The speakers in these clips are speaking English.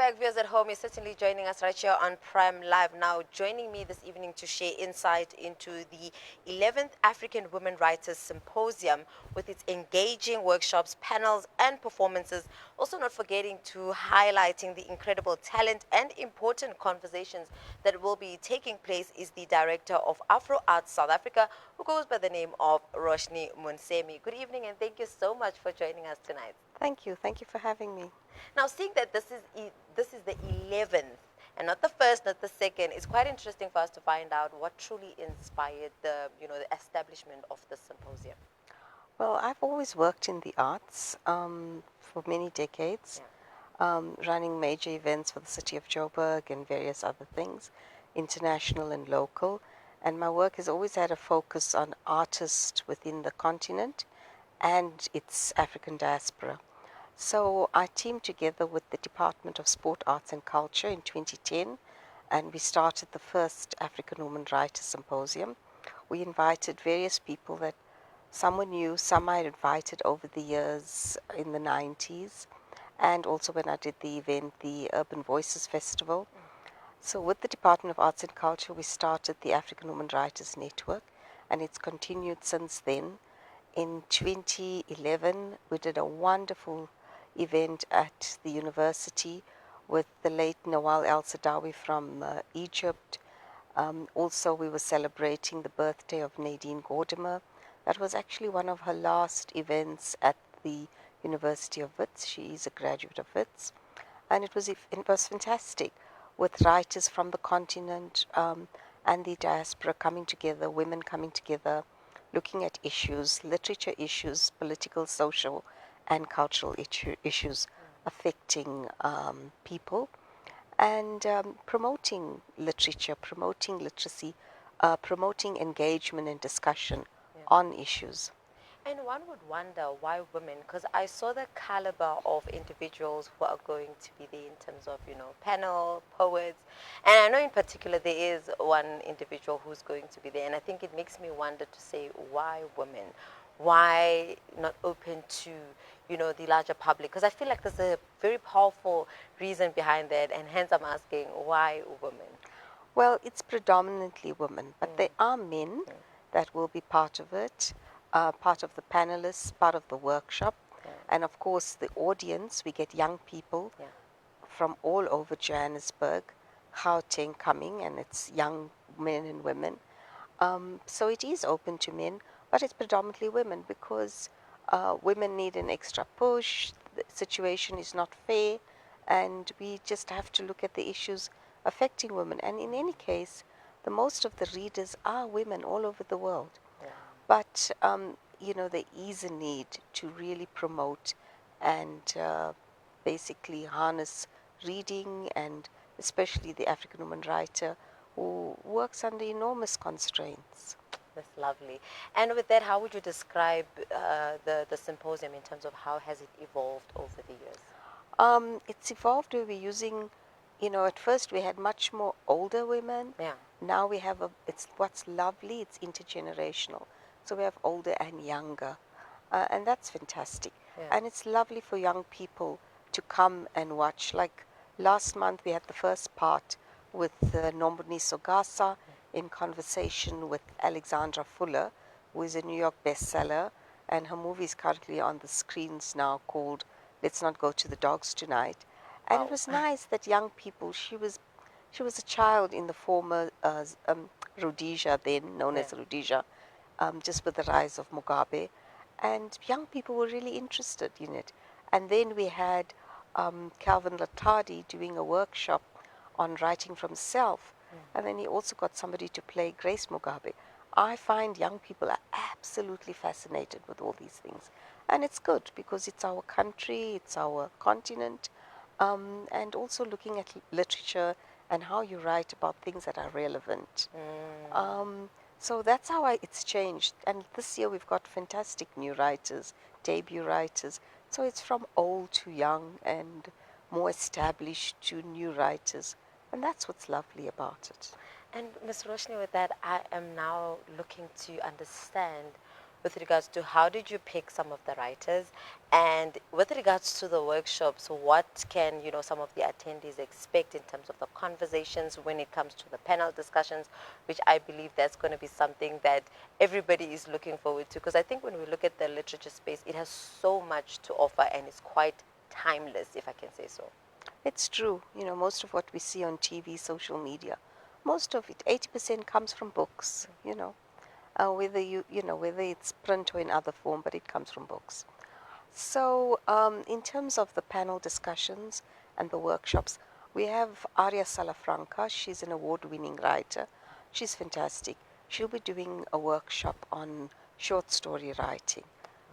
back, viewers at home. You're certainly joining us right here on Prime Live. Now, joining me this evening to share insight into the 11th African Women Writers Symposium with its engaging workshops, panels, and performances. Also, not forgetting to highlighting the incredible talent and important conversations that will be taking place is the director of Afro Arts South Africa, who goes by the name of Roshnie Moonsammy. Good evening, and thank you so much for joining us tonight. Thank you. Thank you for having me. Now, seeing that this is the 11th and not the first, not the second, it's quite interesting for us to find out what truly inspired the establishment of the symposium. Well, I've always worked in the arts for many decades, running major events for the city of Joburg and various other things, international and local. And my work has always had a focus on artists within the continent and its African diaspora. So I teamed together with the Department of Sport, Arts and Culture in 2010, and we started the first African Women Writers Symposium. We invited various people that some were new, some I had invited over the years in the 90s, and also when I did the event, the Urban Voices Festival. So with the Department of Arts and Culture, we started the African Women Writers Network, and it's continued since then. In 2011, we did a wonderful event at the university with the late Nawal El-Sadawi from Egypt. Also, we were celebrating the birthday of Nadine Gordimer. That was actually one of her last events at the University of Wits. She is a graduate of Wits. And it was fantastic, with writers from the continent and the diaspora coming together, women coming together, looking at issues, literature issues, political, social, and cultural issues affecting people, and promoting literature, promoting literacy, promoting engagement and discussion on issues. And one would wonder why women, because I saw the caliber of individuals who are going to be there in terms of, panel, poets. And I know in particular there is one individual who's going to be there. And I think it makes me wonder to say, why women? Why not open to, the larger public? Because I feel like there's a very powerful reason behind that. And hence I'm asking, why women? Well, it's predominantly women, but there are men that will be part of it. Part of the panelists, part of the workshop, and of course the audience. We get young people from all over Johannesburg, Gauteng coming, and it's young men and women. So it is open to men, but it's predominantly women because women need an extra push. The situation is not fair, and we just have to look at the issues affecting women. And in any case, the most of the readers are women all over the world. But, there is a need to really promote and basically harness reading, and especially the African woman writer who works under enormous constraints. That's lovely. And with that, how would you describe the symposium in terms of how has it evolved over the years? It's evolved. We were using, at first we had much more older women. Yeah. Now we have it's what's lovely, it's intergenerational. So we have older and younger, and that's fantastic. Yeah. And it's lovely for young people to come and watch. Like last month, we had the first part with Nomboni Sogasa in conversation with Alexandra Fuller, who is a New York bestseller, and her movie is currently on the screens now called Let's Not Go to the Dogs Tonight. And it was nice that young people, she was a child in the former Rhodesia, then known as Rhodesia, just with the rise of Mugabe, and young people were really interested in it. And then we had Calvin Latadi doing a workshop on writing from self, and then he also got somebody to play Grace Mugabe. I find young people are absolutely fascinated with all these things, and it's good because it's our country, it's our continent, and also looking at literature and how you write about things that are relevant. So that's how it's changed. And this year we've got fantastic new writers, debut writers. So it's from old to young and more established to new writers. And that's what's lovely about it. And Ms. Roshnie, with that, I am now looking to understand with regards to how did you pick some of the writers, and with regards to the workshops, what can some of the attendees expect in terms of the conversations when it comes to the panel discussions, which I believe that's going to be something that everybody is looking forward to, because I think when we look at the literature space, it has so much to offer and it's quite timeless, if I can say so. It's true. Most of what we see on TV, social media, most of it, 80% comes from books, whether it's print or in other form, but it comes from books. So in terms of the panel discussions and the workshops, we have Aria Salafranca. She's an award-winning writer. She's fantastic. She'll be doing a workshop on short story writing.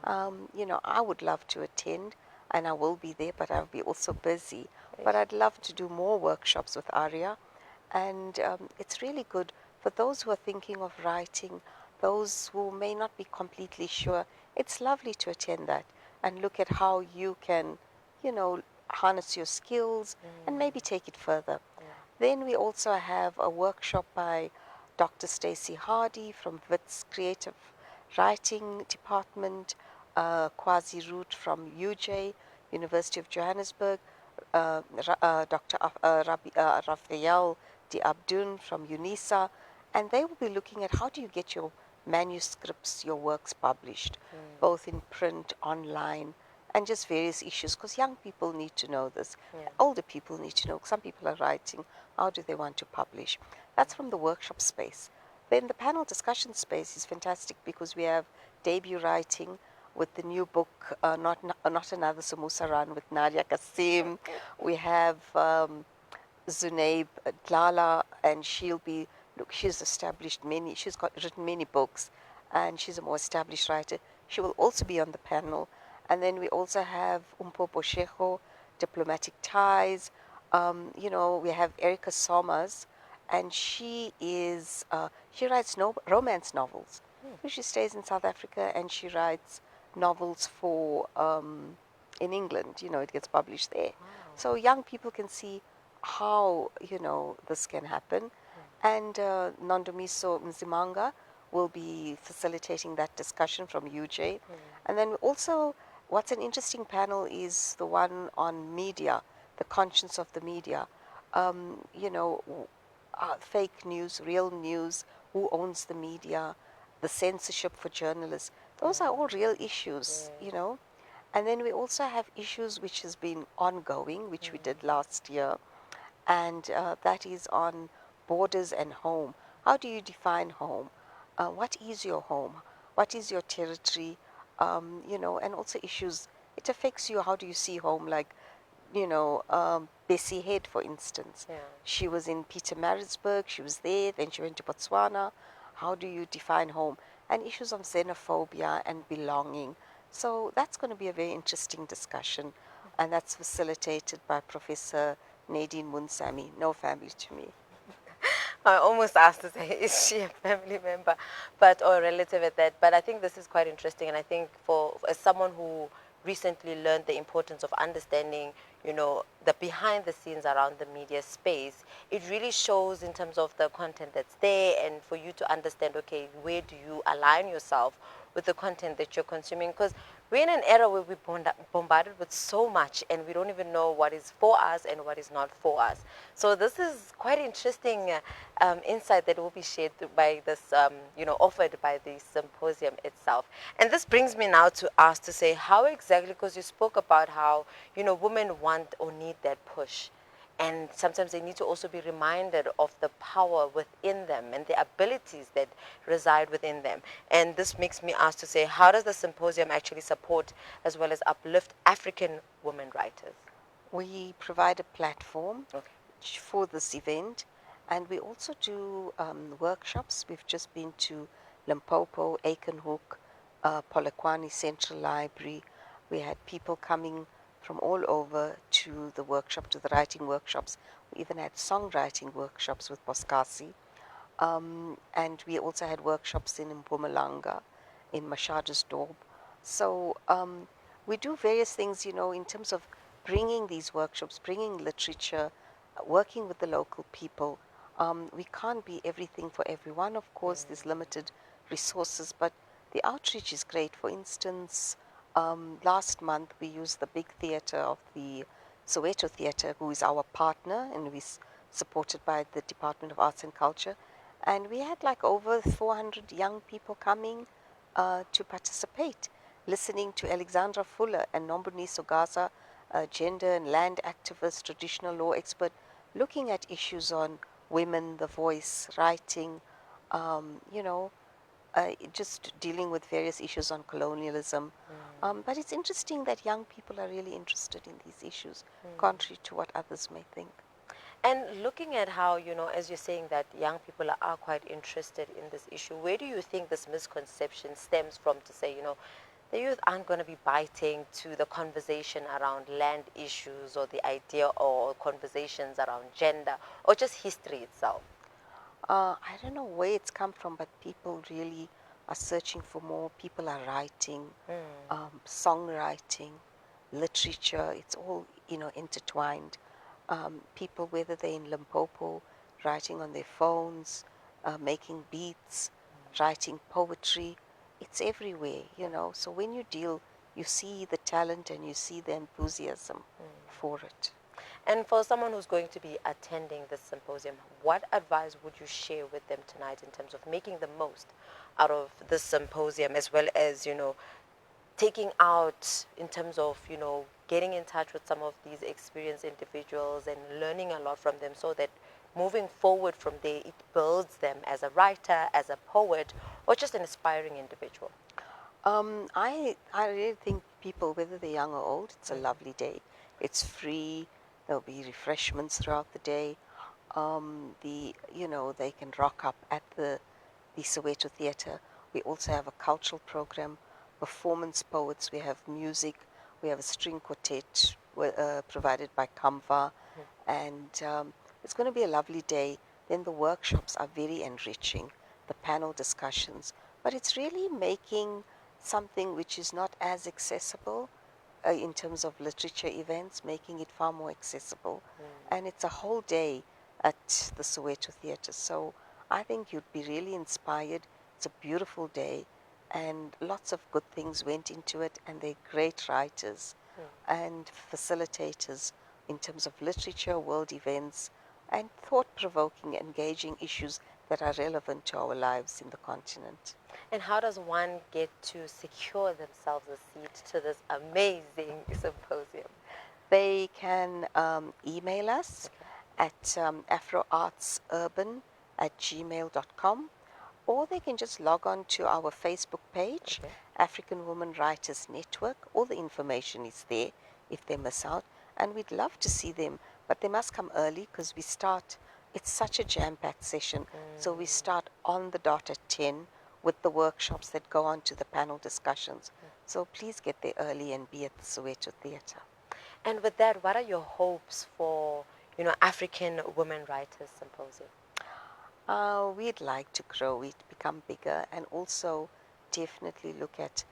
I would love to attend, and I will be there, but I'll be also busy. But I'd love to do more workshops with Aria, and it's really good for those who are thinking of writing, those who may not be completely sure. It's lovely to attend that and look at how you can, harness your skills and maybe take it further. Then we also have a workshop by Dr. Stacey Hardy from WITS Creative Writing Department, Kwasi Root from UJ, University of Johannesburg, Dr. Raphael Di Abdun from UNISA, and they will be looking at how do you get your manuscripts, your works published, both in print, online, and just various issues, because young people need to know this. Older people need to know. Some people are writing. How do they want to publish? That's from the workshop space. Then the panel discussion space is fantastic because we have debut writing with the new book, Not Another Samosa Run with Nadia Kasim. We have Zunaib Dlala, and she's written many books, and she's a more established writer. She will also be on the panel. And then we also have Umpo Boshejo, Diplomatic Ties. We have Erica Sommers, and she writes romance novels. She stays in South Africa, and she writes novels for in England. It gets published there. So young people can see how this can happen. And Nondomiso Mzimanga will be facilitating that discussion from UJ. And then also, what's an interesting panel is the one on media, the conscience of the media. Fake news, real news, who owns the media, the censorship for journalists. Those are all real issues, And then we also have issues which has been ongoing, which we did last year, and that is on borders and home. How do you define home? What is your home? What is your territory? And also issues, it affects you. How do you see home? Like, Bessie Head, for instance. She was in Pietermaritzburg, she was there, then she went to Botswana. How do you define home? And issues of xenophobia and belonging. So that's going to be a very interesting discussion, and that's facilitated by Professor Nadine Moonsammy. No family to me. I almost asked to say, is she a family member, or a relative at that? But I think this is quite interesting, and I think as someone who recently learned the importance of understanding, the behind the scenes around the media space, it really shows in terms of the content that's there, and for you to understand, okay, where do you align yourself with the content that you're consuming? Because we're in an era where we're bombarded with so much, and we don't even know what is for us and what is not for us. So this is quite interesting insight that will be shared by this, offered by the symposium itself. And this brings me now to ask to say, how exactly, because you spoke about how, women want or need that push. And sometimes they need to also be reminded of the power within them and the abilities that reside within them. And this makes me ask to say, how does the symposium actually support as well as uplift African women writers? We provide a platform for this event, and we also do workshops. We've just been to Limpopo, Aikenhoek, Polokwane Central Library. We had people coming from all over to the workshop, to the writing workshops. We even had songwriting workshops with Boskasi. And we also had workshops in Mpumalanga, in Mashadasdorp. So we do various things, in terms of bringing these workshops, bringing literature, working with the local people. We can't be everything for everyone, of course. There's limited resources, but The outreach is great. For instance, last month we used the big theatre of the Soweto Theatre, who is our partner, and we supported by the Department of Arts and Culture. And we had like over 400 young people coming to participate, listening to Alexandra Fuller and Nombuni Sogasa, a gender and land activist, traditional law expert, looking at issues on women, the voice, writing, you know, just dealing with various issues on colonialism. But it's interesting that young people are really interested in these issues, contrary to what others may think. And looking at how, as you're saying that young people are quite interested in this issue, where do you think this misconception stems from to say, the youth aren't going to be biting to the conversation around land issues or the idea or conversations around gender or just history itself? I don't know where it's come from, but people really are searching for more. People are writing, songwriting, literature. It's all, intertwined. People, whether they're in Limpopo, writing on their phones, making beats, writing poetry, it's everywhere. So when you deal, you see the talent and you see the enthusiasm for it. And for someone who's going to be attending this symposium, what advice would you share with them tonight in terms of making the most out of this symposium, as well as, taking out in terms of, getting in touch with some of these experienced individuals and learning a lot from them so that moving forward from there, it builds them as a writer, as a poet, or just an aspiring individual? I really think people, whether they're young or old, it's a lovely day. It's free. There'll be refreshments throughout the day. They can rock up at the Soweto Theatre. We also have a cultural program, performance poets. We have music. We have a string quartet provided by Kamva, and it's going to be a lovely day. Then the workshops are very enriching. The panel discussions, but it's really making something which is not as accessible in terms of literature events, making it far more accessible. And it's a whole day at the Soweto Theatre. So I think you'd be really inspired. It's a beautiful day, and lots of good things went into it, and they're great writers and facilitators in terms of literature, world events, and thought-provoking, engaging issues that are relevant to our lives in the continent. And how does one get to secure themselves a seat to this amazing symposium? They can email us at afroartsurban@gmail.com, or they can just log on to our Facebook page, African Women Writers Network. All the information is there if they miss out, and we'd love to see them, but they must come early because it's such a jam-packed session, so we start on the dot at 10 with the workshops that go on to the panel discussions. So please get there early and be at the Soweto Theatre. And with that, what are your hopes for, African Women Writers Symposium? We'd like to grow it, become bigger, and also definitely look at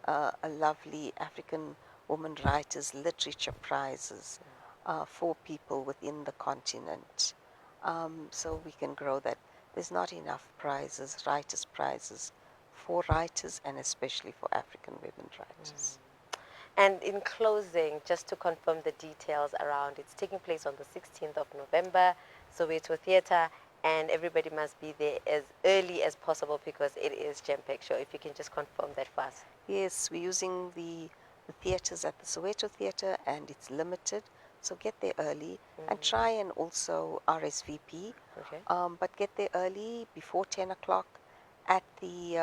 a lovely African Women Writers Literature Prizes for people within the continent. So we can grow that. There's not enough prizes, writers' prizes, for writers and especially for African women writers. And in closing, just to confirm the details around, it's taking place on the 16th of November, Soweto Theatre, and everybody must be there as early as possible because it is jam-packed show. If you can just confirm that for us. Yes, we're using the theatres at the Soweto Theatre, and it's limited, so get there early and try and also RSVP. Okay. But get there early before 10 o'clock at the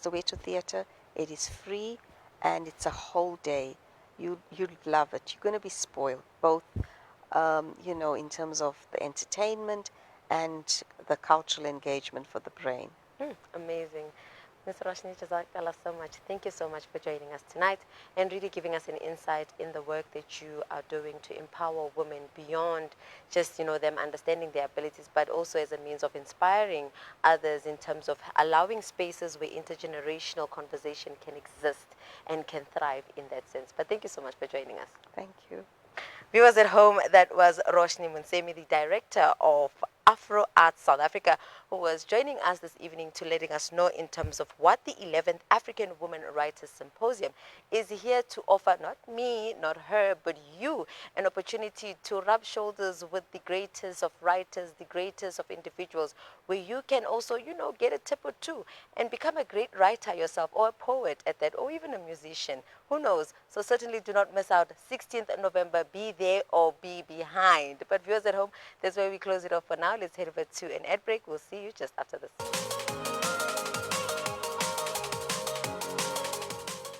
Soweto Theatre. It is free and it's a whole day. You'd love it. You're going to be spoiled, both in terms of the entertainment and the cultural engagement for the brain. Amazing. Ms. Roshnie, jazakallah so much. Thank you so much for joining us tonight and really giving us an insight in the work that you are doing to empower women beyond just, them understanding their abilities, but also as a means of inspiring others in terms of allowing spaces where intergenerational conversation can exist and can thrive in that sense. But thank you so much for joining us. Thank you. Viewers at home, that was Roshnie Moonsammy, the director of Afro Arts South Africa, who was joining us this evening to letting us know in terms of what the 11th African Women Writers Symposium is here to offer, not me, not her, but you, an opportunity to rub shoulders with the greatest of writers, the greatest of individuals, where you can also, get a tip or two and become a great writer yourself, or a poet at that, or even a musician. Who knows? So certainly do not miss out. 16th November, be there or be behind. But viewers at home, that's where we close it off for now. Let's head over to an ad break. We'll see you just after this.